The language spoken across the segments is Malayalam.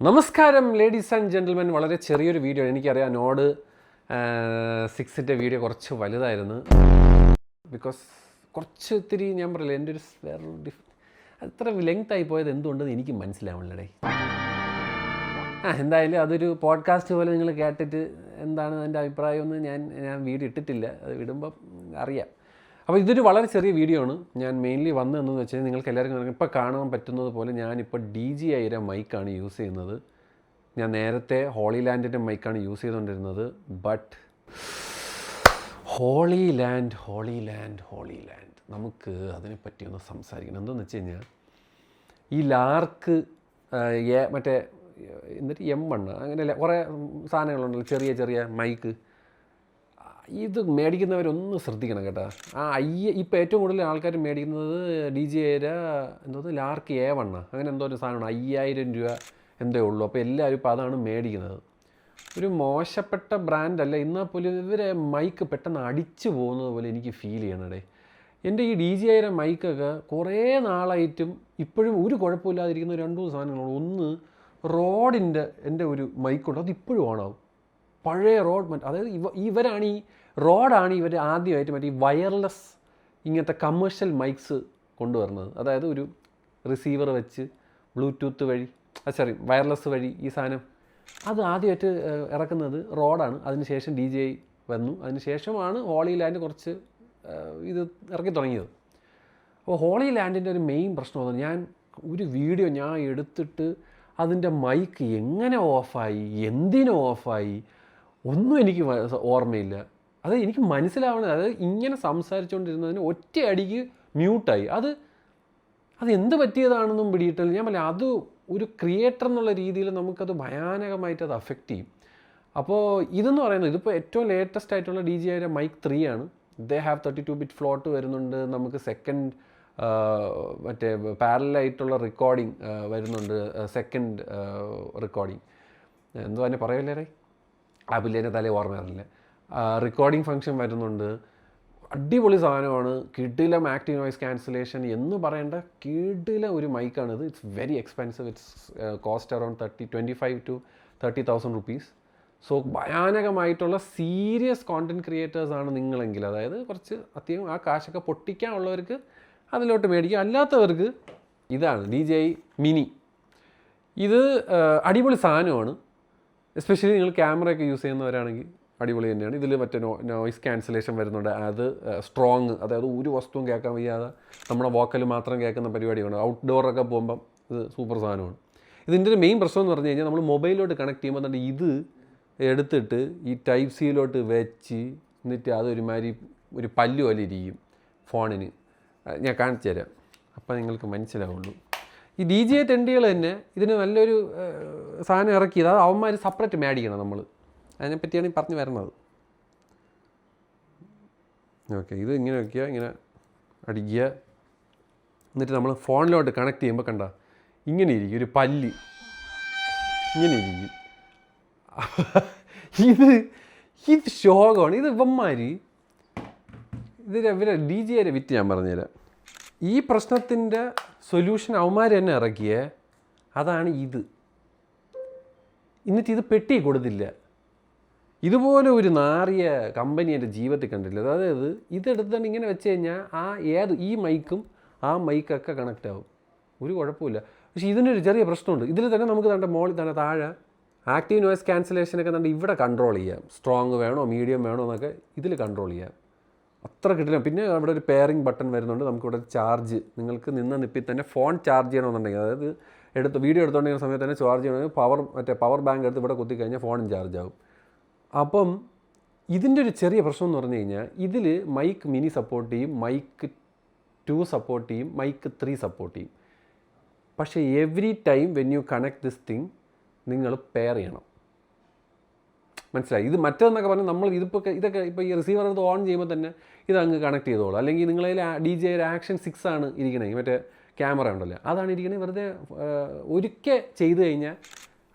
നമസ്കാരം ലേഡീസ് ആൻഡ് ജെൻറ്റിൽമെൻ. വളരെ ചെറിയൊരു വീഡിയോ. എനിക്കറിയാം നോഡ് 6ൻ്റെ വീഡിയോ കുറച്ച് വലുതായിരുന്നു. ബിക്കോസ് കുറച്ച് ഇത്തിരി ഞാൻ പറയില്ല, എൻ്റെ ഒരു വേറെ അത്ര ലെങ്തായി പോയത് എന്തുകൊണ്ടെന്ന് എനിക്ക് മനസ്സിലാവുന്നില്ലേ. എന്തായാലും അതൊരു പോഡ്കാസ്റ്റ് പോലെ നിങ്ങൾ കേട്ടിട്ട് എന്താണ് എൻ്റെ അഭിപ്രായമെന്ന് ഞാൻ വീഡിയോ ഇട്ടിട്ടില്ല. അത് വിടുമ്പം അറിയാം. അപ്പോൾ ഇതൊരു വളരെ ചെറിയ വീഡിയോ ആണ്. ഞാൻ മെയിൻലി വന്നതെന്ന് വെച്ചാൽ നിങ്ങൾക്ക് എല്ലാവർക്കും ഇപ്പോൾ കാണാൻ പറ്റുന്നത് പോലെ ഞാനിപ്പോൾ DJI മൈക്കാണ് യൂസ് ചെയ്യുന്നത്. ഞാൻ നേരത്തെ ഹോളി ലാൻഡിൻ്റെ മൈക്കാണ് യൂസ് ചെയ്തുകൊണ്ടിരുന്നത്. ബട്ട് ഹോളി ലാൻഡ് നമുക്ക് അതിനെപ്പറ്റി ഒന്ന് സംസാരിക്കണം. എന്താണെന്ന് വെച്ച് കഴിഞ്ഞാൽ ഈ ലാർക്ക് മറ്റേ എന്നിട്ട് M1 അങ്ങനെയല്ല കുറേ സാധനങ്ങളുണ്ടല്ലോ, ചെറിയ മൈക്ക്. ഇത് മേടിക്കുന്നവരൊന്ന് ശ്രദ്ധിക്കണം കേട്ടോ. ഇപ്പോൾ ഏറ്റവും കൂടുതൽ ആൾക്കാർ മേടിക്കുന്നത് DJI ലാർക്ക് A1 അങ്ങനെ എന്തോ ഒരു സാധനമാണ്. 5000 രൂപ എന്തേ ഉള്ളൂ. അപ്പോൾ എല്ലാവരും ഇപ്പോൾ അതാണ് മേടിക്കുന്നത്. ഒരു മോശപ്പെട്ട ബ്രാൻഡല്ല, എന്നാൽ പോലും ഇവരെ മൈക്ക് പെട്ടെന്ന് അടിച്ചു പോകുന്നത് പോലെ എനിക്ക് ഫീൽ ചെയ്യണേ. എൻ്റെ ഈ DJI മൈക്കൊക്കെ കുറേ നാളായിട്ടും ഇപ്പോഴും ഒരു കുഴപ്പമില്ലാതിരിക്കുന്ന 2-3 സാധനങ്ങളുണ്ട്. ഒന്ന് റോഡിൻ്റെ എൻ്റെ ഒരു മൈക്കുണ്ട്, അത് ഇപ്പോഴും ഓണാവും. പഴയ റോഡ്, അതായത് ഇവരാണ് ഈ റോഡാണ് ഇവർ ആദ്യമായിട്ട് മറ്റേ ഈ വയർലെസ് ഇങ്ങനത്തെ കമേഴ്ഷ്യൽ മൈക്സ് കൊണ്ടുവരുന്നത്. അതായത് ഒരു റിസീവർ വെച്ച് ബ്ലൂടൂത്ത് വഴി വയർലെസ് വഴി ഈ സാധനം അത് ആദ്യമായിട്ട് ഇറക്കുന്നത് റോഡാണ്. അതിനുശേഷം DJI വന്നു. അതിനുശേഷമാണ് ഹോളി ലാൻഡ് കുറച്ച് ഇത് ഇറക്കി തുടങ്ങിയത്. അപ്പോൾ ഹോളി ലാൻഡിൻ്റെ ഒരു മെയിൻ പ്രശ്നം ഞാൻ ഒരു വീഡിയോ എടുത്തിട്ട് അതിൻ്റെ മൈക്ക് എങ്ങനെ ഓഫായി, എന്തിനു ഓഫായി ഒന്നും എനിക്ക് ഓർമ്മയില്ല. അത് എനിക്ക് മനസ്സിലാവണത്, അതായത് ഇങ്ങനെ സംസാരിച്ചുകൊണ്ടിരുന്നതിന് ഒറ്റയടിക്ക് മ്യൂട്ടായി. അത് എന്ത് പറ്റിയതാണെന്നും പിടിയിട്ടില്ല. ഞാൻ പറയാം, അത് ഒരു ക്രിയേറ്റർ എന്നുള്ള രീതിയിൽ നമുക്കത് ഭയാനകമായിട്ട് അത് അഫക്റ്റ് ചെയ്യും. അപ്പോൾ ഇതെന്ന് പറയുന്നത് ഇതിപ്പോൾ ഏറ്റവും ലേറ്റസ്റ്റ് ആയിട്ടുള്ള DJI മൈക്ക് 3 ആണ്. ദേ ഹാവ് 32-bit ഫ്ലോട്ട് വരുന്നുണ്ട്. നമുക്ക് സെക്കൻഡ് മറ്റേ പാരലായിട്ടുള്ള റെക്കോർഡിങ് വരുന്നുണ്ട്. സെക്കൻഡ് റെക്കോർഡിങ് എന്തോ അതിനെ പറയില്ലേ, ആപ്പില്ലേ തലേ ഓർമ്മ അറിയില്ല. റെക്കോർഡിങ് ഫംഗ്ഷൻ വരുന്നുണ്ട്. അടിപൊളി സാധനമാണ്. കിടിലം ആക്റ്റീവ് നോയ്സ് ക്യാൻസലേഷൻ എന്ന് പറയേണ്ട കിടില ഒരു മൈക്കാണിത്. It's very expensive. It's cost around 25,000 to 30,000 rupees. So ഭയാനകമായിട്ടുള്ള സീരിയസ് കോണ്ടൻറ്റ് ക്രിയേറ്റേഴ്സാണ് നിങ്ങളെങ്കിൽ, അതായത് കുറച്ച് അത്യാവശ്യം ആ കാശൊക്കെ പൊട്ടിക്കാനുള്ളവർക്ക് അതിലോട്ട് മേടിക്കുക. അല്ലാത്തവർക്ക് ഇതാണ് DJI മിനി. ഇത് അടിപൊളി സാധനമാണ്. എസ്പെഷ്യലി നിങ്ങൾ ക്യാമറയൊക്കെ യൂസ് ചെയ്യുന്നവരാണെങ്കിൽ അടിപൊളി തന്നെയാണ്. ഇതിൽ മറ്റേ നോയ്സ് ക്യാൻസലേഷൻ വരുന്നുണ്ട്. അത് സ്ട്രോങ്, അതായത് ഒരു വസ്തുവും കേൾക്കാൻ വയ്യാതെ നമ്മുടെ വോക്കൽ മാത്രം കേൾക്കുന്ന പരിപാടിയാണ്. ഔട്ട്ഡോറൊക്കെ പോകുമ്പം ഇത് സൂപ്പർ സാധനമാണ്. ഇതിൻ്റെ ഒരു മെയിൻ പ്രശ്നം എന്ന് പറഞ്ഞു കഴിഞ്ഞാൽ നമ്മൾ മൊബൈലിലോട്ട് കണക്ട് ചെയ്യുമ്പോൾ തന്നെ ഇത് എടുത്തിട്ട് ഈ ടൈപ്പ് സിയിലോട്ട് വെച്ച് എന്നിട്ട് അതൊരുമാതിരി ഒരു പല്ല് പോലെ ഇരിക്കും ഫോണിന്. ഞാൻ കാണിച്ചു തരാം, അപ്പം നിങ്ങൾക്ക് മനസ്സിലാവുള്ളൂ. ഈ DJI തെണ്ടികൾ തന്നെ ഇതിന് നല്ലൊരു സാധനം ഇറക്കിയത്. അത് അവന്മാർ സെപ്പറേറ്റ് മേടിക്കണം. നമ്മൾ അതിനെപ്പറ്റിയാണ് ഈ പറഞ്ഞു വരുന്നത്. ഓക്കെ, ഇത് ഇങ്ങനെ വയ്ക്കുക, ഇങ്ങനെ അടിക്കുക. എന്നിട്ട് നമ്മൾ ഫോണിലോട്ട് കണക്ട് ചെയ്യുമ്പോൾ കണ്ട ഇങ്ങനെ ഇരിക്കും, ഒരു പല്ല് ഇങ്ങനെ ഇരിക്കും. ഇത് ശോകമാണ്. ഇത് ഇവന്മാർ ഇവരെ DJI വിറ്റ് ഞാൻ പറഞ്ഞുതരാം. ഈ പ്രശ്നത്തിൻ്റെ സൊല്യൂഷൻ അവന്മാർ തന്നെ ഇറക്കിയേ, അതാണ് ഇത്. എന്നിട്ട് ഇത് പെട്ടി കൊടുത്തില്ല. ഇതുപോലെ ഒരു നാറിയ കമ്പനി എൻ്റെ ജീവിതത്തിൽ കണ്ടില്ല. അതായത് ഇതെടുത്തിട്ട് ഇങ്ങനെ വെച്ച് കഴിഞ്ഞാൽ ഈ മൈക്കും ആ മൈക്കൊക്കെ കണക്റ്റ് ആവും, ഒരു കുഴപ്പമില്ല. പക്ഷേ ഇതിനൊരു ചെറിയ പ്രശ്നമുണ്ട്. ഇതിൽ തന്നെ നമുക്ക് തന്നെ മോളിൽ തന്നെ താഴെ ആക്റ്റീവ് നോയ്സ് ക്യാൻസലേഷനൊക്കെ തന്നെ ഇവിടെ കൺട്രോൾ ചെയ്യാം. സ്ട്രോങ് വേണോ മീഡിയം വേണോ എന്നൊക്കെ ഇതിൽ കൺട്രോൾ ചെയ്യാം. അത്ര കിട്ടില്ല. പിന്നെ അവിടെ ഒരു പെയറിംഗ് ബട്ടൺ വരുന്നുണ്ട്. നമുക്കിവിടെ ചാർജ്, നിങ്ങൾക്ക് നിപ്പിൽ തന്നെ ഫോൺ ചാർജ് ചെയ്യണമെന്നുണ്ടെങ്കിൽ, അതായത് വീഡിയോ എടുത്തുകൊണ്ടിരിക്കുന്ന സമയത്ത് തന്നെ ചാർജ് ചെയ്യണമെങ്കിൽ പവർ ബാങ്ക് എടുത്ത് ഇവിടെ കുത്തിക്കഴിഞ്ഞാൽ ഫോണും ചാർജ് ആവും. അപ്പം ഇതിൻ്റെ ഒരു ചെറിയ പ്രശ്നം എന്ന് പറഞ്ഞു കഴിഞ്ഞാൽ ഇതിൽ മൈക്ക് മിനി സപ്പോർട്ട് ചെയ്യും, മൈക്ക് 2 സപ്പോർട്ട് ചെയ്യും, മൈക്ക് 3 സപ്പോർട്ട് ചെയ്യും. പക്ഷേ every time when you connect this thing നിങ്ങൾ പെയർ ചെയ്യണം. മനസ്സിലായി? ഇത് മറ്റേതെന്നൊക്കെ പറഞ്ഞാൽ നമ്മൾ ഇതൊക്കെ ഇപ്പോൾ ഈ റിസീവർ എടുത്ത് ഓൺ ചെയ്യുമ്പോൾ തന്നെ ഇതങ്ങ് കണക്ട് ചെയ്തോളൂ. അല്ലെങ്കിൽ നിങ്ങളതിൽ DJI ആക്ഷൻ 6 ആണ് ഇരിക്കണേ, മറ്റേ ക്യാമറ ഉണ്ടല്ലോ അതാണ് ഇരിക്കണേ. വെറുതെ ഒരിക്കൽ ചെയ്ത് കഴിഞ്ഞാൽ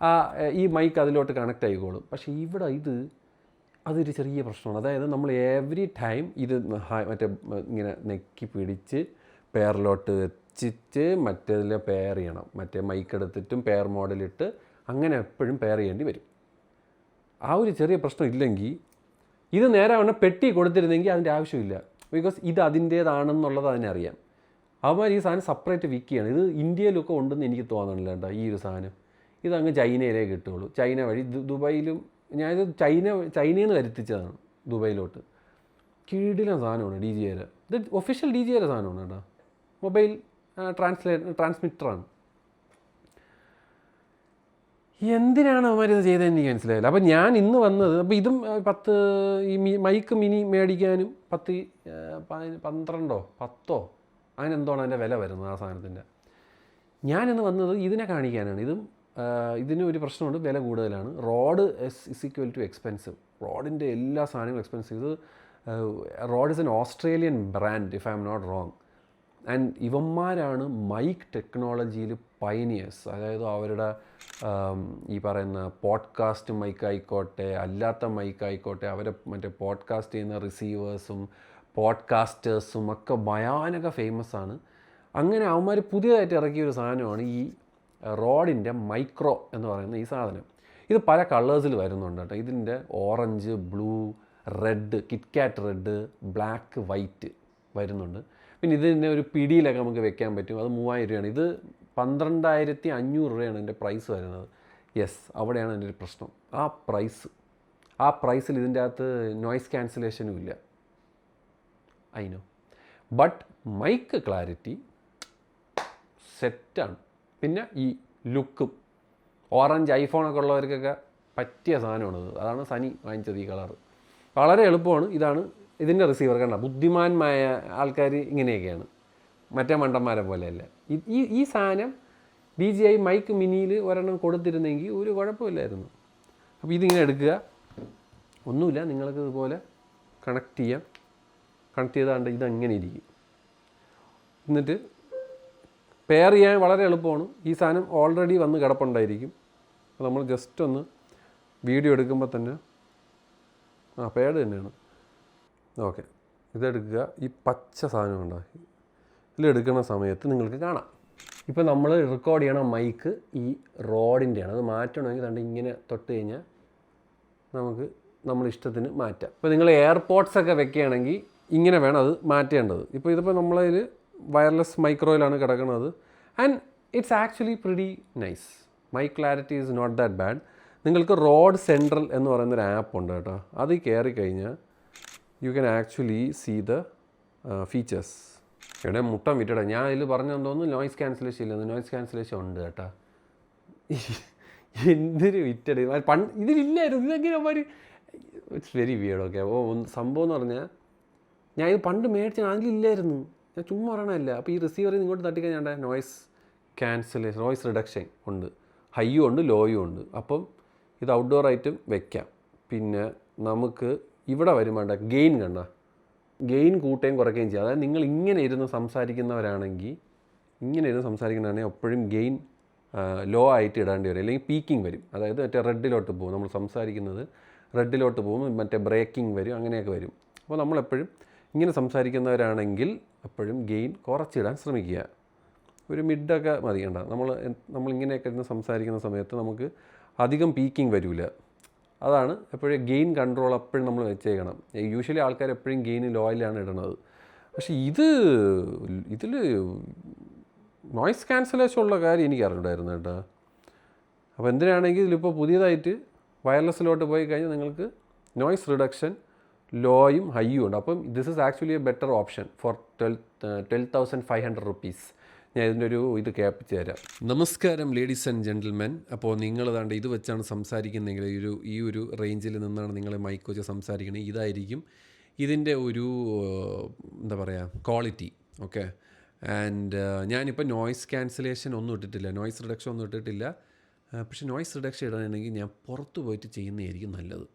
ഈ മൈക്ക് അതിലോട്ട് കണക്റ്റ് ആയിക്കോളും. പക്ഷേ ഇവിടെ അതൊരു ചെറിയ പ്രശ്നമാണ്. അതായത് നമ്മൾ എവറി ടൈം ഇത് മറ്റേ ഇങ്ങനെ നെക്കി പിടിച്ച് പെയറിലോട്ട് വെച്ചിട്ട് മറ്റേതിൽ പെയർ ചെയ്യണം. മറ്റേ മൈക്ക് എടുത്തിട്ടും പെയർ മോഡലിട്ട് അങ്ങനെ എപ്പോഴും പെയർ ചെയ്യേണ്ടി വരും. ആ ഒരു ചെറിയ പ്രശ്നം ഇല്ലെങ്കിൽ ഇത് നേരെ വണ്ണം പെട്ടി കൊടുത്തിരുന്നെങ്കിൽ അതിൻ്റെ ആവശ്യമില്ല. ബിക്കോസ് ഇത് അതിൻ്റേതാണെന്നുള്ളത് അതിനറിയാം. അവന്മാർ ഈ സാധനം സെപ്പറേറ്റ് വിൽക്കുകയാണ്. ഇത് ഇന്ത്യയിലൊക്കെ ഉണ്ടെന്ന് എനിക്ക് തോന്നണില്ല കേട്ടോ ഈ ഒരു സാധനം. ഇതങ്ങ് ചൈനയിലേ കിട്ടുള്ളൂ. ചൈന വഴി ദുബായിലും ഞാനിത് ചൈനയിൽ നിന്ന് വരുത്തിച്ചതാണ് ദുബായിലോട്ട്. കിടിലൻ സാധനമാണ് DJI. ഇത് ഒഫീഷ്യൽ DJI സാധനമാണ് കേട്ടോ. മൊബൈൽ ട്രാൻസ്മിറ്ററാണ്. എന്തിനാണ് അവന്മാരിത് ചെയ്തതെന്ന് എനിക്ക് മനസ്സിലായില്ല. അപ്പോൾ ഞാൻ ഇന്ന് വന്നത്, അപ്പോൾ ഇതും 10 ഈ മൈക്ക് മിനി മേടിക്കാനും 12 അങ്ങനെ എന്തോണ് അതിൻ്റെ വില വരുന്നത് ആ സാധനത്തിൻ്റെ. ഞാനിന്ന് വന്നത് ഇതിനെ കാണിക്കാനാണ്. ഇതിന് ഒരു പ്രശ്നമുണ്ട്, വില കൂടുതലാണ്. Rode is equal to expensive. റോഡിൻ്റെ എല്ലാ സാധനങ്ങളും എക്സ്പെൻസീവ്. ഇത് Rode is an Australian brand if I'm not wrong. And ഇവന്മാരാണ് മൈക്ക് ടെക്നോളജിയിൽ പയനിയേഴ്സ്. അതായത് അവരുടെ ഈ പറയുന്ന പോഡ്കാസ്റ്റ് മൈക്ക് ആയിക്കോട്ടെ, അല്ലാത്ത മൈക്ക് ആയിക്കോട്ടെ, അവരെ മറ്റേ പോഡ്കാസ്റ്റ് ചെയ്യുന്ന റിസീവേഴ്സും പോഡ്കാസ്റ്റേഴ്സും ഒക്കെ ഭയാനക ഫേമസ് ആണ്. അങ്ങനെ അവന്മാർ പുതിയതായിട്ട് ഇറക്കിയ ഒരു സാധനമാണ് ഈ റോഡിൻ്റെ മൈക്രോ എന്ന് പറയുന്ന ഈ സാധനം. ഇത് പല കളേഴ്സിൽ വരുന്നുണ്ട് കേട്ടോ. ഇതിൻ്റെ orange, blue, red, KitKat red, black, white വരുന്നുണ്ട്. പിന്നെ ഇതിൻ്റെ ഒരു പിടിയിലൊക്കെ നമുക്ക് വെക്കാൻ പറ്റും. അത് 3000 രൂപയാണ്. ഇത് 12,500 രൂപയാണ് ഇതിൻ്റെ പ്രൈസ് വരുന്നത്. യെസ്, അവിടെയാണ് എൻ്റെ ഒരു പ്രശ്നം. ആ പ്രൈസിൽ ഇതിൻ്റെ അകത്ത് നോയ്സ് ക്യാൻസലേഷനും ഇല്ല. I know, but mic clarity സെറ്റാണ്. പിന്നെ ഈ ലുക്കും, ഓറഞ്ച് ഐഫോണൊക്കെ ഉള്ളവർക്കൊക്കെ പറ്റിയ സാധനമാണിത്. അതാണ് സനി വാങ്ങിച്ചത് ഈ കളറ്. വളരെ എളുപ്പമാണ്. ഇതാണ് ഇതിൻ്റെ റിസീവർ. കണ്ട, ബുദ്ധിമാന്മായ ആൾക്കാർ ഇങ്ങനെയൊക്കെയാണ്, മറ്റേ മണ്ടന്മാരെ പോലെയല്ല. ഈ സാധനം DJI മൈക്ക് മിനിയിൽ ഒരെണ്ണം കൊടുത്തിരുന്നെങ്കിൽ ഒരു കുഴപ്പമില്ലായിരുന്നു. അപ്പോൾ ഇതിങ്ങനെ എടുക്കുക, ഒന്നുമില്ല, നിങ്ങൾക്ക് ഇതുപോലെ കണക്ട് ചെയ്യാം. കണക്ട് ചെയ്താണ്ട് ഇതങ്ങനെ ഇരിക്കും. എന്നിട്ട് പെയർ ചെയ്യാൻ വളരെ എളുപ്പമാണ്. ഈ സാധനം ഓൾറെഡി വന്ന് കിടപ്പുണ്ടായിരിക്കും. അപ്പോൾ നമ്മൾ ജസ്റ്റ് ഒന്ന് വീഡിയോ എടുക്കുമ്പോൾ തന്നെ പേഡ് തന്നെയാണ്. ഓക്കെ, ഇതെടുക്കുക. ഈ പച്ച സാധനം ഉണ്ടാക്കി ഇതിലെടുക്കുന്ന സമയത്ത് നിങ്ങൾക്ക് കാണാം. ഇപ്പോൾ നമ്മൾ റെക്കോർഡ് ചെയ്യണ മൈക്ക് ഈ റോഡിൻ്റെയാണ്. അത് മാറ്റണമെങ്കിൽ കണ്ട് ഇങ്ങനെ തൊട്ട് കഴിഞ്ഞാൽ നമുക്ക് നമ്മളിഷ്ടത്തിന് മാറ്റാം. ഇപ്പോൾ നിങ്ങൾ എയർപോർട്ട്സൊക്കെ വെക്കുകയാണെങ്കിൽ ഇങ്ങനെ വേണം അത് മാറ്റേണ്ടത്. ഇതിപ്പോൾ നമ്മളതിൽ വയർലെസ് മൈക്രോയിലാണ് കിടക്കുന്നത്. And it's actually pretty nice. Mic clarity is not that bad. നിങ്ങൾക്ക് റോഡ് സെൻട്രൽ എന്ന് പറയുന്നൊരു ആപ്പ് ഉണ്ട് കേട്ടോ. അത് കയറി കഴിഞ്ഞാൽ you can actually see the features. ഇവിടെ മുട്ടം വിറ്റട ഞാൻ ഇതിൽ പറഞ്ഞെന്ന് തോന്നുന്നു നോയ്സ് ക്യാൻസലേഷൻ ഇല്ലെന്ന്. നോയ്സ് ക്യാൻസലേഷൻ ഉണ്ട് കേട്ടോ. എന്തൊരു വിറ്റട ഇതിലില്ലായിരുന്നു. ഇതെങ്ങനെ അവന്മാർ, ഇറ്റ്സ് വെരി വിയേർഡ്. ഓക്കെ, അപ്പോൾ സംഭവം എന്ന് പറഞ്ഞാൽ ഞാൻ ഇത് പണ്ട് മേടിച്ച അതിലില്ലായിരുന്നു. ഞാൻ ചുമ്മാ പറയണമല്ല. അപ്പോൾ ഈ റിസീവറിൽ ഇങ്ങോട്ട് തട്ടിക്കഴിഞ്ഞാൽ നോയ്സ് ക്യാൻസലേഷൻ, നോയ്സ് റിഡക്ഷൻ ഉണ്ട്, ഹൈയും ഉണ്ട്, ലോയും ഉണ്ട്. അപ്പം ഇത് ഔട്ട്ഡോർ ആയിട്ടും വെക്കാം. പിന്നെ നമുക്ക് ഇവിടെ വരുമ്പോണ്ട ഗെയിൻ കണ്ട, ഗെയിൻ കൂട്ടുകയും കുറയ്ക്കുകയും ചെയ്യാം. അതായത് നിങ്ങൾ ഇങ്ങനെ ഇരുന്ന് സംസാരിക്കുന്നവരാണെങ്കിൽ എപ്പോഴും ഗെയിൻ ലോ ആയിട്ട് ഇടേണ്ടി വരും, അല്ലെങ്കിൽ പീക്കിംഗ് വരും. അതായത് മറ്റേ റെഡിലോട്ട് പോകും. നമ്മൾ സംസാരിക്കുന്നത് റെഡിലോട്ട് പോകും, മറ്റേ ബ്രേക്കിംഗ് വരും, അങ്ങനെയൊക്കെ വരും. അപ്പോൾ നമ്മളെപ്പോഴും ഇങ്ങനെ സംസാരിക്കുന്നവരാണെങ്കിൽ എപ്പോഴും ഗെയിൻ കുറച്ചിടാൻ ശ്രമിക്കുക. ഒരു മിഡൊക്കെ മതി. കണ്ട, നമ്മളിങ്ങനെയൊക്കെ ഇരുന്ന് സംസാരിക്കുന്ന സമയത്ത് നമുക്ക് അധികം പീക്കിംഗ് വരില്ല. അതാണ് എപ്പോഴും ഗെയിൻ കൺട്രോൾ എപ്പോഴും നമ്മൾ വെച്ചേക്കണം. യൂഷ്വലി ആൾക്കാർ എപ്പോഴും ഗെയിൻ ലോയിലാണ് ഇടുന്നത്. പക്ഷേ ഇതിൽ നോയ്സ് ക്യാൻസലേഷൻ ഉള്ള കാര്യം എനിക്ക് അറിഞ്ഞിട്ടുണ്ടായിരുന്നു കേട്ടോ. അപ്പോൾ എന്തിനാണെങ്കിൽ ഇതിലിപ്പോൾ പുതിയതായിട്ട് വയർലെസ്സിലോട്ട് പോയി കഴിഞ്ഞാൽ നിങ്ങൾക്ക് നോയ്സ് റിഡക്ഷൻ ലോയും ഹൈയും ഉണ്ട്. അപ്പം this is actually a better option for 12,500 rupees. ഞാൻ ഇതിൻ്റെ ഇത് കേൾപ്പിച്ച് തരാം. നമസ്കാരം ലേഡീസ് ആൻഡ് ജെൻറ്റിൽമെൻ. അപ്പോൾ നിങ്ങൾ ഏതാണ്ട് ഇത് വെച്ചാണ് സംസാരിക്കുന്നതെങ്കിൽ ഈ ഒരു റേഞ്ചിൽ നിന്നാണ് നിങ്ങൾ മൈക്ക് വെച്ച് സംസാരിക്കുന്നത്, ഇതായിരിക്കും ഇതിൻ്റെ എന്താ പറയുക, ക്വാളിറ്റി. ഓക്കെ, ആൻഡ് ഞാനിപ്പോൾ നോയ്സ് ക്യാൻസലേഷൻ ഒന്നും ഇട്ടിട്ടില്ല, നോയ്സ് റിഡക്ഷൻ ഒന്നും ഇട്ടിട്ടില്ല. പക്ഷേ നോയ്സ് റിഡക്ഷൻ ഇടാനാണെങ്കിൽ ഞാൻ പുറത്ത് പോയിട്ട് ചെയ്യുന്നതായിരിക്കും നല്ലത്.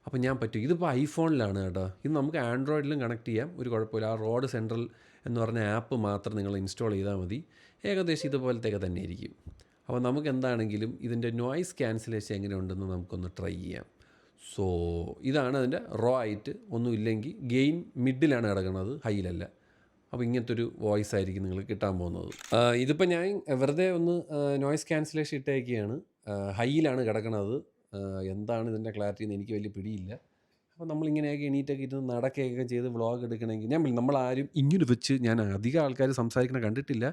അപ്പോൾ ഇതിപ്പോൾ ഐഫോണിലാണ് കേട്ടോ. ഇത് നമുക്ക് ആൻഡ്രോയിഡിലും കണക്ട് ചെയ്യാം, ഒരു കുഴപ്പമില്ല. ആ റോഡ് സെൻട്രൽ എന്ന് പറഞ്ഞ ആപ്പ് മാത്രം നിങ്ങൾ ഇൻസ്റ്റാൾ ചെയ്താൽ മതി. ഏകദേശം ഇതുപോലത്തെയൊക്കെ തന്നെ ആയിരിക്കും. അപ്പോൾ നമുക്ക് എന്താണെങ്കിലും ഇതിൻ്റെ നോയ്സ് ക്യാൻസലേഷൻ എങ്ങനെ ഉണ്ടെന്ന് നമുക്കൊന്ന് ട്രൈ ചെയ്യാം. സോ ഇതാണ് അതിൻ്റെ റോ ആയിട്ട്. ഒന്നുമില്ലെങ്കിൽ ഗെയിൻ മിഡിലാണ് കിടക്കുന്നത്, ഹൈയിലല്ല. അപ്പോൾ ഇങ്ങനത്തെ ഒരു വോയിസ് ആയിരിക്കും നിങ്ങൾക്ക് കിട്ടാൻ പോകുന്നത്. ഇതിപ്പോൾ ഞാൻ വെറുതെ ഒന്ന് നോയ്സ് ക്യാൻസലേഷൻ ഇട്ടേക്കുകയാണ്. ഹൈയിലാണ് കിടക്കുന്നത്. എന്താണ് ഇതിൻ്റെ ക്ലാരിറ്റി എന്ന് എനിക്ക് വലിയ പിടിയില്ല. അപ്പോൾ നമ്മളിങ്ങനെയൊക്കെ എണീറ്റൊക്കെ ഇരുന്ന് നടക്കുകയൊക്കെ ചെയ്ത് വ്ളോഗ് എടുക്കണമെങ്കിൽ നമ്മളാരും ഇങ്ങനെ വെച്ച് ഞാൻ അധികം ആൾക്കാർ സംസാരിക്കണ കണ്ടിട്ടില്ല.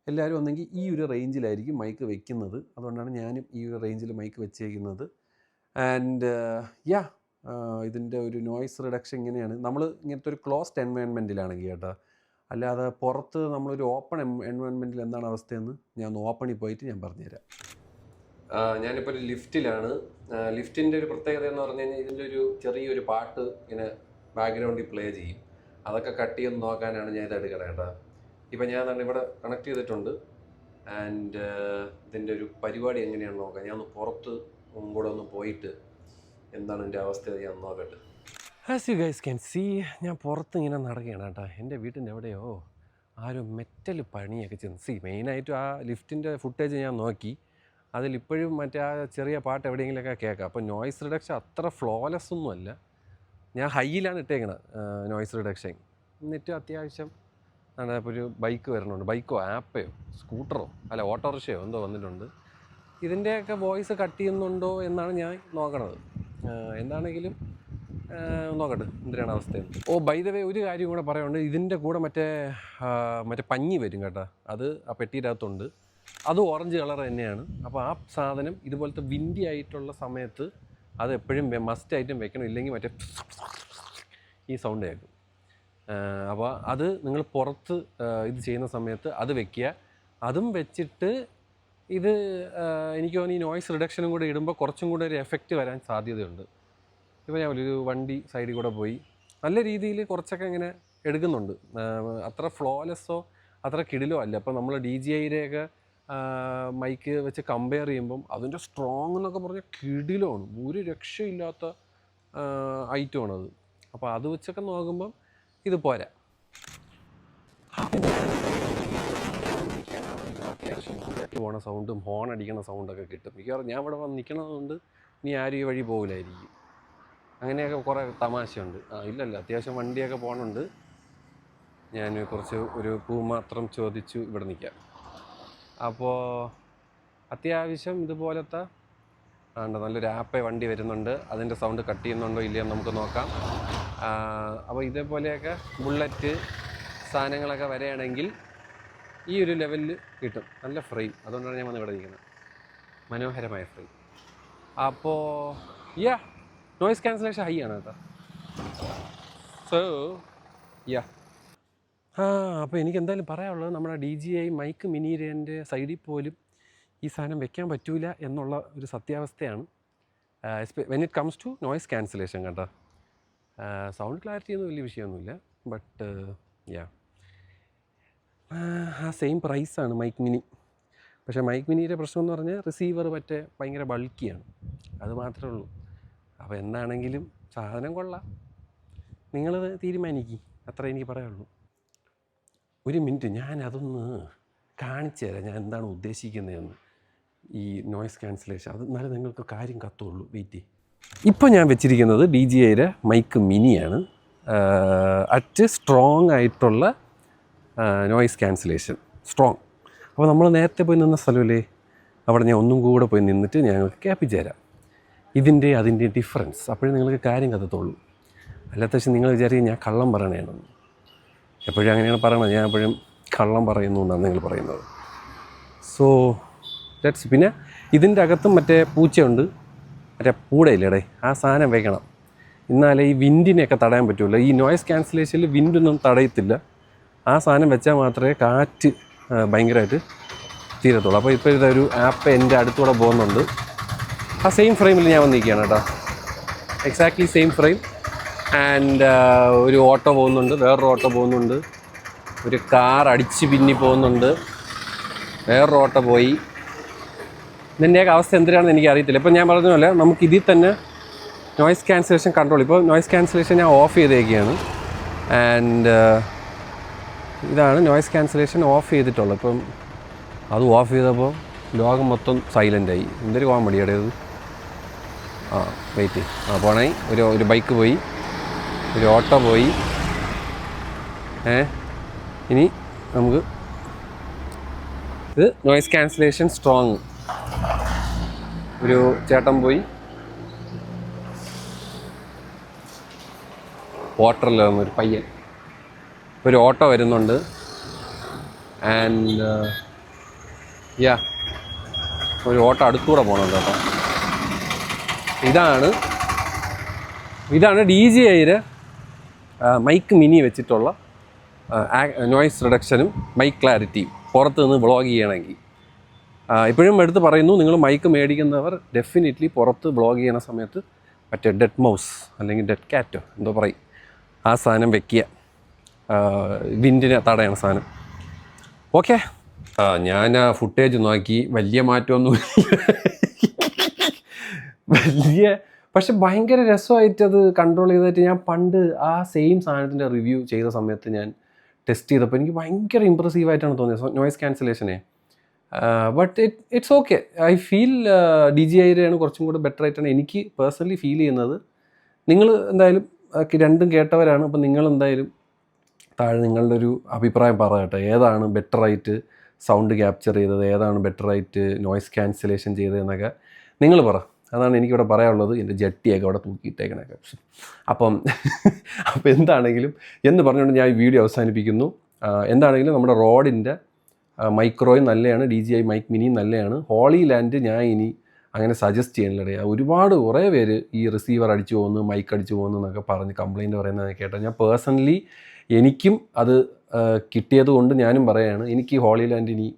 എല്ലാവരും ഒന്നെങ്കിൽ ഈ ഒരു റേഞ്ചിലായിരിക്കും മൈക്ക് വെക്കുന്നത്. അതുകൊണ്ടാണ് ഞാനും ഈ ഒരു റേഞ്ചിൽ മൈക്ക് വെച്ചേക്കുന്നത്. ആൻഡ് ഇതിൻ്റെ ഒരു നോയ്സ് റിഡക്ഷൻ ഇങ്ങനെയാണ്. നമ്മൾ ഇങ്ങനത്തെ ഒരു ക്ലോസ്ഡ് എൻവയൺമെൻറ്റിലാണെങ്കിൽ കേട്ടോ. അല്ലാതെ പുറത്ത് നമ്മളൊരു ഓപ്പൺ എൻവയൺമെൻറ്റിൽ എന്താണ് അവസ്ഥയെന്ന് ഞാൻ ഒന്ന് ഓപ്പണിൽ പോയിട്ട് ഞാൻ പറഞ്ഞുതരാം. ഞാനിപ്പോൾ ഒരു ലിഫ്റ്റിലാണ്. ലിഫ്റ്റിൻ്റെ ഒരു പ്രത്യേകത എന്ന് പറഞ്ഞു കഴിഞ്ഞാൽ ഇതിൻ്റെ ഒരു ചെറിയൊരു പാട്ട് ഇങ്ങനെ ബാക്ക്ഗ്രൗണ്ടിൽ പ്ലേ ചെയ്യും. അതൊക്കെ കട്ട് ചെയ്ത് നോക്കാനാണ് ഞാൻ ഇത് എടുക്കണം കേട്ടോ. ഇപ്പം ഞാൻ ഇവിടെ കണക്ട് ചെയ്തിട്ടുണ്ട്. ആൻഡ് ഇതിൻ്റെ ഒരു പരിപാടി എങ്ങനെയാണെന്ന് നോക്കാം. ഞാൻ ഒന്ന് പുറത്ത് കൂടെ ഒന്ന് പോയിട്ട് എന്താണ് എൻ്റെ അവസ്ഥ ഞാൻ നോക്കട്ടെ. As you guys can see, ഞാൻ പുറത്ത് ഇങ്ങനെ നടക്കുകയാണ് കേട്ടോ. എൻ്റെ വീട്ടിൻ്റെ എവിടെയോ ആരും മെറ്റൽ പണിയൊക്കെ ചെയ്തു. മെയിനായിട്ടും ആ ലിഫ്റ്റിൻ്റെ ഫുട്ടേജ് ഞാൻ നോക്കി. അതിലിപ്പോഴും മറ്റേ ആ ചെറിയ പാട്ട് എവിടെയെങ്കിലുമൊക്കെ കേൾക്കാം. അപ്പോൾ നോയ്സ് റിഡക്ഷൻ അത്ര ഫ്ലോലെസ് ഒന്നുമല്ല. ഞാൻ ഹൈയിലാണ് ഇട്ടേക്കണത് നോയ്സ് റിഡക്ഷൻ. എന്നിട്ട് അത്യാവശ്യം ഇപ്പോൾ ഒരു ബൈക്ക് വരുന്നുണ്ട്. ബൈക്കോ ആപ്പയോ സ്കൂട്ടറോ അല്ല ഓട്ടോറിക്ഷയോ എന്തോ വന്നിട്ടുണ്ട്. ഇതിൻ്റെയൊക്കെ വോയിസ് കട്ട് ചെയ്യുന്നുണ്ടോ എന്നാണ് ഞാൻ നോക്കണത്. എന്താണെങ്കിലും നോക്കട്ടെ എന്തിനാണ് അവസ്ഥയെന്ന്. ബൈ ദ വേ ഒരു കാര്യം കൂടെ പറയാനുണ്ട്. ഇതിൻ്റെ കൂടെ മറ്റേ പഞ്ഞി വരും കേട്ടോ. അത് ആ പെട്ടിയിനകത്തുണ്ട്. അത് ഓറഞ്ച് കളർ തന്നെയാണ്. അപ്പോൾ ആ സാധനം ഇതുപോലത്തെ വിൻഡി ആയിട്ടുള്ള സമയത്ത് അത് എപ്പോഴും മസ്റ്റായിട്ടും വെക്കണം. ഇല്ലെങ്കിൽ മറ്റേ ഈ സൗണ്ട് കേൾക്കും. അപ്പോൾ അത് നിങ്ങൾ പുറത്ത് ഇത് ചെയ്യുന്ന സമയത്ത് അത് വെക്കുക. അതും വെച്ചിട്ട് ഇത് എനിക്ക് തോന്നുന്നു ഈ നോയ്സ് റിഡക്ഷനും കൂടെ ഇടുമ്പോൾ കുറച്ചും കൂടെ ഒരു എഫക്റ്റ് വരാൻ സാധ്യതയുണ്ട്. ഇപ്പോൾ ഞാൻ ഒരു വണ്ടി സൈഡിൽ കൂടെ പോയി നല്ല രീതിയിൽ കുറച്ചൊക്കെ ഇങ്ങനെ എടുക്കുന്നുണ്ട്. അത്ര ഫ്ലോലെസ്സോ അത്ര കിടിലോ അല്ല. അപ്പോൾ നമ്മൾ DJIയുടെയൊക്കെ മൈക്ക് വെച്ച് കമ്പയർ ചെയ്യുമ്പം അതിൻ്റെ സ്ട്രോങ് എന്നൊക്കെ പറഞ്ഞാൽ കിടിലമാണ്. ഒരു രക്ഷയില്ലാത്ത ഐറ്റമാണത്. അപ്പോൾ അത് വെച്ചൊക്കെ നോക്കുമ്പം ഇത് പോരാ. പോണ സൗണ്ടും ഹോൺ അടിക്കണ സൗണ്ടൊക്കെ കിട്ടും. മിക്കവാറും ഞാൻ ഇവിടെ വന്ന് നിൽക്കണതുകൊണ്ട് ഇനി ആരും ഈ വഴി പോകില്ലായിരിക്കും. അങ്ങനെയൊക്കെ കുറേ തമാശയുണ്ട്. ഇല്ലല്ല, അത്യാവശ്യം വണ്ടിയൊക്കെ പോകണുണ്ട്. ഞാൻ കുറച്ച് ഒരു പൂ മാത്രം ചോദിച്ചു ഇവിടെ നിൽക്കാം. അപ്പോൾ അത്യാവശ്യം ഇതുപോലത്തെ നല്ലൊരു ആപ്പേ വണ്ടി വരുന്നുണ്ട്. അതിൻ്റെ സൗണ്ട് കട്ട് ചെയ്യുന്നുണ്ടോ ഇല്ലയോ നമുക്ക് നോക്കാം. അപ്പോൾ ഇതേപോലെയൊക്കെ ബുള്ളറ്റ് സാധനങ്ങളൊക്കെ വരികയാണെങ്കിൽ ഈ ഒരു ലെവലിൽ കിട്ടും. നല്ല ഫ്രെയിം. അതുകൊണ്ടാണ് ഞാൻ വന്ന് ഇവിടെ നിൽക്കുന്നത്. മനോഹരമായ ഫ്രെയിം. അപ്പോൾ നോയ്സ് ക്യാൻസലേഷൻ ഹൈ ആണ് കേട്ടോ. സോ അപ്പോൾ എനിക്ക് എന്തായാലും പറയാനുള്ളത് നമ്മുടെ DJI മൈക്ക് മിനിയുടെ സൈഡിൽ പോലും ഈ സാധനം വെക്കാൻ പറ്റൂല എന്നുള്ള ഒരു സത്യാവസ്ഥയാണ്. When it comes to noise cancellation കേട്ടോ. സൗണ്ട് ക്ലാരിറ്റി ഒന്നും വലിയ വിഷയമൊന്നുമില്ല. ബട്ട് ആ സെയിം പ്രൈസാണ് മൈക്ക് മിനി. പക്ഷേ മൈക്ക് മിനിയുടെ പ്രശ്നം എന്ന് പറഞ്ഞാൽ റിസീവർ ഭയങ്കര ബൾക്കിയാണ്. അത് മാത്രമേ ഉള്ളൂ. അപ്പോൾ എന്താണെങ്കിലും സാധനം കൊള്ളാം. നിങ്ങളത് തീരുമാനിക്കും. അത്ര എനിക്ക് പറയാനുള്ളൂ. ഒരു മിനിറ്റ്, ഞാൻ അതൊന്ന് കാണിച്ചു തരാം. ഞാൻ എന്താണ് ഉദ്ദേശിക്കുന്നതെന്ന്. ഈ നോയ്സ് ക്യാൻസലേഷൻ അത് എന്നാലും നിങ്ങൾക്ക് കാര്യം കത്തുള്ളൂ. വെയിറ്റ്. ഇപ്പോൾ ഞാൻ വെച്ചിരിക്കുന്നത് DJIയുടെ മൈക്ക് മിനിയാണ്. അറ്റ് സ്ട്രോങ് ആയിട്ടുള്ള നോയ്സ് ക്യാൻസലേഷൻ സ്ട്രോങ്. അപ്പോൾ നമ്മൾ നേരത്തെ പോയി നിന്ന സ്ഥലമല്ലേ, അവിടെ ഞാൻ ഒന്നും കൂടെ പോയി നിന്നിട്ട് ഞങ്ങൾക്ക് കേൾപ്പിച്ചു തരാം അതിൻ്റെ ഡിഫറൻസ്. അപ്പോഴേ നിങ്ങൾക്ക് കാര്യം കത്തത്തുള്ളൂ. അല്ലാത്ത പക്ഷേ നിങ്ങൾ വിചാരിക്കും ഞാൻ കള്ളം പറയണേണെന്ന്. എപ്പോഴും അങ്ങനെയാണ് പറയണത്. ഞാൻ എപ്പോഴും കള്ളം പറയുന്നു എന്നാണ് നിങ്ങൾ പറയുന്നത്. So let's. പിന്നെ ഇതിൻ്റെ അകത്തും മറ്റേ പൂച്ചയുണ്ട്. മറ്റേ പൂടയില്ലേടേ, ആ സാധനം വെക്കണം. എന്നാലേ ഈ വിൻഡിനെയൊക്കെ തടയാൻ പറ്റുള്ളൂ. ഈ നോയ്സ് ക്യാൻസലേഷനിൽ വിൻഡൊന്നും തടയത്തില്ല. ആ സാധനം വെച്ചാൽ മാത്രമേ കാറ്റ് ഭയങ്കരമായിട്ട് തീരത്തുള്ളൂ. അപ്പോൾ ഇപ്പോൾ ഇതൊരു ആപ്പ് എൻ്റെ അടുത്തൂടെ പോകുന്നുണ്ട്. ആ സെയിം ഫ്രെയിമിൽ ഞാൻ വന്നിരിക്കുകയാണ് കേട്ടോ. Exactly same frame. ആൻഡ് ഒരു ഓട്ടോ പോകുന്നുണ്ട്, വേറൊരു ഓട്ടോ പോകുന്നുണ്ട്, ഒരു കാർ അടിച്ച് പിന്നി പോകുന്നുണ്ട്, വേറൊരു ഓട്ടോ പോയി. ഇതിൻ്റെയൊക്കെ അവസ്ഥ എന്തിനാണെന്ന് എനിക്ക് അറിയത്തില്ല. ഇപ്പോൾ ഞാൻ പറഞ്ഞ പോലെ നമുക്ക് ഇതിൽ തന്നെ നോയ്സ് ക്യാൻസലേഷൻ കൺട്രോൾ. ഇപ്പോൾ നോയ്സ് ക്യാൻസലേഷൻ ഞാൻ ഓഫ് ചെയ്തേക്കുകയാണ്. ആൻഡ് ഇതാണ് നോയ്സ് ക്യാൻസലേഷൻ ഓഫ് ചെയ്തിട്ടുള്ളത്. ഇപ്പം അത് ഓഫ് ചെയ്തപ്പോൾ ലോകം മൊത്തം സൈലൻ്റായി. എന്തൊരു കോമഡിയുടെ ഇത്. വെയിറ്റ് പോണേ. ഒരു ബൈക്ക് പോയി, ഒരു ഓട്ടോ പോയി. ഇനി നമുക്ക് ഇത് നോയ്സ് ക്യാൻസലേഷൻ സ്ട്രോങ്. ഒരു ചേട്ടൻ പോയി വാട്ടറിൽ ഒരു പയ്യൻ ഒരു ഓട്ടോ വരുന്നുണ്ട്. ആൻഡ് യാ ഒരു ഓട്ടോ അടുത്തൂടെ പോകണുണ്ട് കേട്ടോ. ഇതാണ് DJI മൈക്ക് മിനി വെച്ചിട്ടുള്ള നോയ്സ് റിഡക്ഷനും മൈക്ക് ക്ലാരിറ്റിയും പുറത്ത് നിന്ന് വ്ളോഗ് ചെയ്യണമെങ്കിൽ. ഇപ്പോഴും എടുത്ത് പറയുന്നു, നിങ്ങൾ മൈക്ക് മേടിക്കുന്നവർ ഡെഫിനറ്റ്ലി പുറത്ത് വ്ളോഗ് ചെയ്യണ സമയത്ത് മറ്റേ ഡെഡ് മൗസ് അല്ലെങ്കിൽ ഡെഡ് ക്യാറ്റോ എന്തോ പറയും, ആ സാധനം വെക്കുക, വിൻഡിനെ തടയണ സാധനം. ഓക്കെ, ഞാൻ ആ ഫുട്ടേജ് നോക്കി, വലിയ മാറ്റമൊന്നും പക്ഷെ ഭയങ്കര രസമായിട്ട് അത് കൺട്രോൾ ചെയ്തിട്ട് ഞാൻ പണ്ട് ആ സെയിം സാധനത്തിൻ്റെ റിവ്യൂ ചെയ്ത സമയത്ത് ഞാൻ ടെസ്റ്റ് ചെയ്തപ്പോൾ എനിക്ക് ഭയങ്കര ഇമ്പ്രസീവായിട്ടാണ് തോന്നിയത് നോയ്സ് ക്യാൻസലേഷനെ. But it's okay. I feel DJIയുടെ കുറച്ചും കൂടെ ബെറ്റർ ആയിട്ടാണ് എനിക്ക് പേഴ്സണലി ഫീൽ ചെയ്യുന്നത്. നിങ്ങൾ എന്തായാലും രണ്ടും കേട്ടവരാണ്, അപ്പം നിങ്ങളെന്തായാലും താഴെ നിങ്ങളുടെ ഒരു അഭിപ്രായം പറയട്ടെ. ഏതാണ് ബെറ്ററായിട്ട് സൗണ്ട് ക്യാപ്ചർ ചെയ്തത്, ഏതാണ് ബെറ്ററായിട്ട് നോയ്സ് ക്യാൻസലേഷൻ ചെയ്തതെന്നൊക്കെ നിങ്ങൾ പറ. അതാണ് എനിക്കിവിടെ പറയാനുള്ളത്. എൻ്റെ ജട്ടിയൊക്കെ അവിടെ തൂക്കിയിട്ടേക്കണൊക്കെ. അപ്പം എന്താണെങ്കിലും എന്ന് പറഞ്ഞുകൊണ്ട് ഞാൻ ഈ വീഡിയോ അവസാനിപ്പിക്കുന്നു. എന്താണെങ്കിലും നമ്മുടെ റോഡിൻ്റെ മൈക്രോയും നല്ലതാണ്, DJI മൈക്ക് മിനിയും നല്ലതാണ്. ഹോളി ലാൻഡ് ഞാൻ ഇനി അങ്ങനെ സജസ്റ്റ് ചെയ്യുന്നില്ല. കുറേ പേര് ഈ റിസീവർ അടിച്ചു പോകുന്നു, മൈക്ക് അടിച്ചു പോകുന്നു എന്നൊക്കെ പറഞ്ഞ് കംപ്ലയിൻറ്റ് പറയുന്നത് കേട്ടോ. ഞാൻ പേഴ്സണലി എനിക്കും അത് കിട്ടിയത് കൊണ്ട് ഞാനും പറയുകയാണ്, എനിക്ക് ഹോളി ലാൻഡ്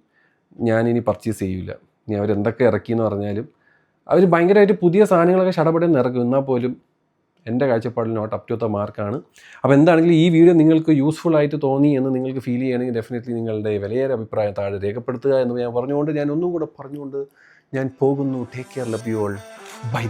ഞാനിനി പർച്ചേസ് ചെയ്യില്ല. ഇനി അവരെന്തൊക്കെ ഇറക്കിയെന്ന് പറഞ്ഞാലും അവർ ഭയങ്കരമായിട്ട് പുതിയ സാധനങ്ങളൊക്കെ ഷടപടയെന്ന് ഇറക്കും, എന്നാൽ പോലും എൻ്റെ കാഴ്ചപ്പാടിൽ നോട്ട് അപ് ടു ദ മാർക്കാണ്. അപ്പോൾ എന്താണെങ്കിലും ഈ വീഡിയോ നിങ്ങൾക്ക് യൂസ്ഫുൾ ആയിട്ട് തോന്നി എന്ന് നിങ്ങൾക്ക് ഫീൽ ചെയ്യുകയാണെങ്കിൽ ഡെഫിനറ്റ്ലി നിങ്ങളുടെ വിലയേറെ അഭിപ്രായം താഴെ രേഖപ്പെടുത്തുക എന്ന് ഞാൻ പറഞ്ഞുകൊണ്ട് ഞാൻ ഒന്നും കൂടെ പറഞ്ഞുകൊണ്ട് ഞാൻ പോകുന്നു. Take care, love you all, by.